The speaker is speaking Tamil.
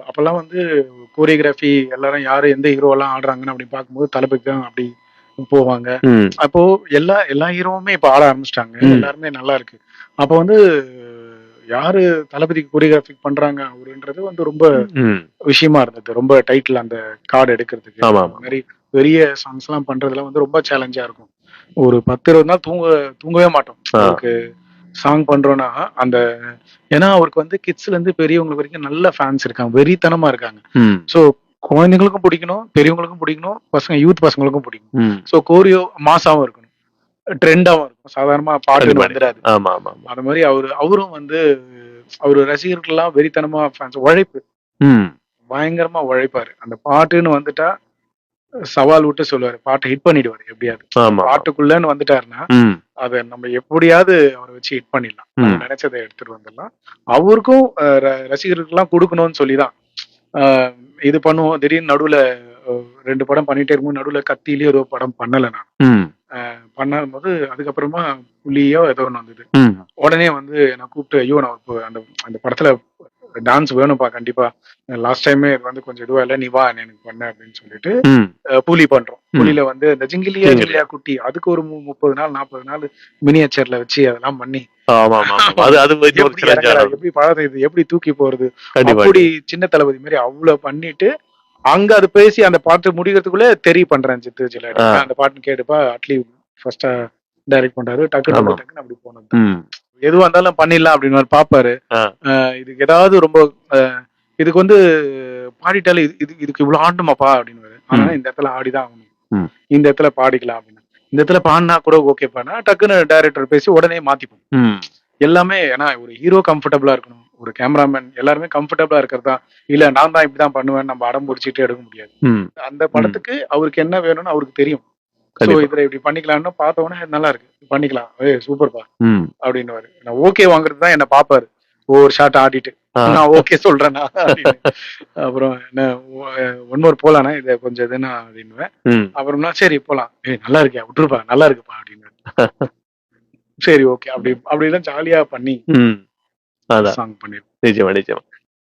அப்பெல்லாம் வந்து கோரியோகிராஃபி எல்லாரும் யாரு எந்த ஹீரோலாம் ஆடுறாங்கன்னு அப்படி பார்க்கும்போது தளபதி தான் அப்படி போவாங்க. அப்போ எல்லா எல்லா ஹீரோவுமே இப்ப ஆட ஆரம்பிச்சிட்டாங்க. எல்லாருமே நல்லா இருக்கு. அப்போ வந்து யாரு தளபதிக்கு கோரியோகிராஃபி பண்றாங்க அவருன்றது வந்து ரொம்ப விஷயமா இருந்தது. ரொம்ப டைட்டில் அந்த கார்டு எடுக்கிறதுக்கு. அந்த மாதிரி பெரிய சாங்ஸ் எல்லாம் பண்றதுல வந்து ரொம்ப சேலஞ்சா இருக்கும். ஒரு 10-20 நாள் தூங்கவே மாட்டோம். அவருக்கு சாங் பண்றோம்னா அந்த ஏன்னா அவருக்கு வந்து கிட்ஸ்ல இருந்து பெரியவங்க வரைக்கும் நல்ல ஃபேன்ஸ் இருக்காங்க. வெறித்தனமா இருக்காங்க. சோ குழந்தைங்களுக்கும் பிடிக்கணும், பெரியவங்களுக்கும் பிடிக்கணும், யூத் பசங்களுக்கும் பிடிக்கும். சோ கோரியோ மாசாவும் இருக்கணும், ட்ரெண்டாவும் இருக்கும். சாதாரணமா பாட்டுன்னு வந்துடாது. அது மாதிரி அவரும் வந்து அவரு ரசிகர்கள்லாம் வெறித்தனமா ஃபேன்ஸ். உழைப்பு பயங்கரமா உழைப்பாரு. அந்த பாட்டுன்னு வந்துட்டா சவால் விட்டு சொல்லுவாரு. பாட்டை ஹிட் பண்ணிடுவாரு எப்படியாவது. பாட்டுக்குள்ளன்னு வந்துட்டாருன்னா அத நம்ம எப்படியாவது அவரை வச்சு ஹிட் பண்ணிடலாம். நம்ம நினைச்சதை எடுத்துட்டு வந்துடலாம். அவருக்கும் ரசிகர்களுக்கெல்லாம் கொடுக்கணும்னு சொல்லிதான் இது பண்ணுவோம். திடீர்னு நடுவுல 2 படம் பண்ணிட்டே இருக்கும்போது நடுவுல கத்தியிலேயே ஏதோ படம் பண்ணல நான். பண்ணும்போது அதுக்கப்புறமா புலியோ ஏதோ ஒண்ணு வந்தது. உடனே வந்து நான் கூப்பிட்டு ஐயோ நான் அந்த அந்த படத்துல டான்ஸ் வேணும்ப்பா கண்டிப்பா. லாஸ்ட் டைமே வந்து கொஞ்சம் இதுவா இல்ல, நீ வா எனக்கு பண்ண அப்படின்னு சொல்லிட்டு புலி பண்றோம். புலியில வந்து இந்த ஜிங்கிலியா ஜிங்கிலியா குட்டி அதுக்கு ஒரு 30 நாள் 40 நாள் மினியேச்சர்ல வச்சு அதெல்லாம் பண்ணி எப்படி பழத்தை இது எப்படி தூக்கி போறது அப்படி சின்ன தளபதி மாதிரி அவ்வளவு பண்ணிட்டு அங்க அது பேசி அந்த பாட்டு முடிக்கிறதுக்குள்ள தெரிய பண்றேன் சித்து சில அந்த பாட்டுன்னு கேட்டுப்பா அட்லி ஃபர்ஸ்டா டைரக்ட் பண்றாரு. டக்குன்னு அப்படி போனது. எதுவா இருந்தாலும் பண்ணிடலாம் அப்படின்னு பாப்பாரு. இதுக்கு ஏதாவது ரொம்ப இதுக்கு வந்து பாடிட்டாலே இதுக்கு இவ்வளவு ஆடணுமாப்பா அப்படின்னு. ஆனா இந்த இடத்துல ஆடிதான் ஆகணும், இந்த இடத்துல பாடிக்கலாம் அப்படின்னு. இந்த இடத்துல பாடினா கூட ஓகேப்பானா டக்குன்னு டைரக்டர் பேசி உடனே மாத்திப்போம் எல்லாமே. ஏன்னா ஒரு ஹீரோ கம்ஃபர்டபுளா இருக்கணும், ஒரு கேமராமேன் எல்லாருமே கம்ஃபர்டபுளா இருக்கிறதா. இல்ல நான் தான் இப்படிதான் பண்ணுவேன் நம்ம அடம் பிடிச்சிட்டு எடுக்க முடியாது. அந்த படத்துக்கு அவருக்கு என்ன வேணும்னு அவருக்கு தெரியும். சோ இதுல இப்படி பண்ணிக்கலாம்னு பார்த்தவொடனே நல்லா இருக்கு பண்ணிக்கலாம், சூப்பர்பா அப்படின்னு. நான் ஓகே வாங்குறது தான் என்ன பாப்பாரு. ஒவ்வொரு ஷாட் ஆடிட்டு நான் ஓகே சொல்றேன்னா அப்புறம் என்ன ஒன்னொரு போலானா இத கொஞ்சம் இதுனா அப்படின்னு. அப்புறம்னா சரி போலாம், நல்லா இருக்கியா விட்டுருப்பா நல்லா இருக்குப்பா அப்படின்னு. சரி ஓகே அப்படி அப்படிலாம் ஜாலியா பண்ணி சாங் பண்ணிருக்கோம். நிச்சயமா நிச்சயமா.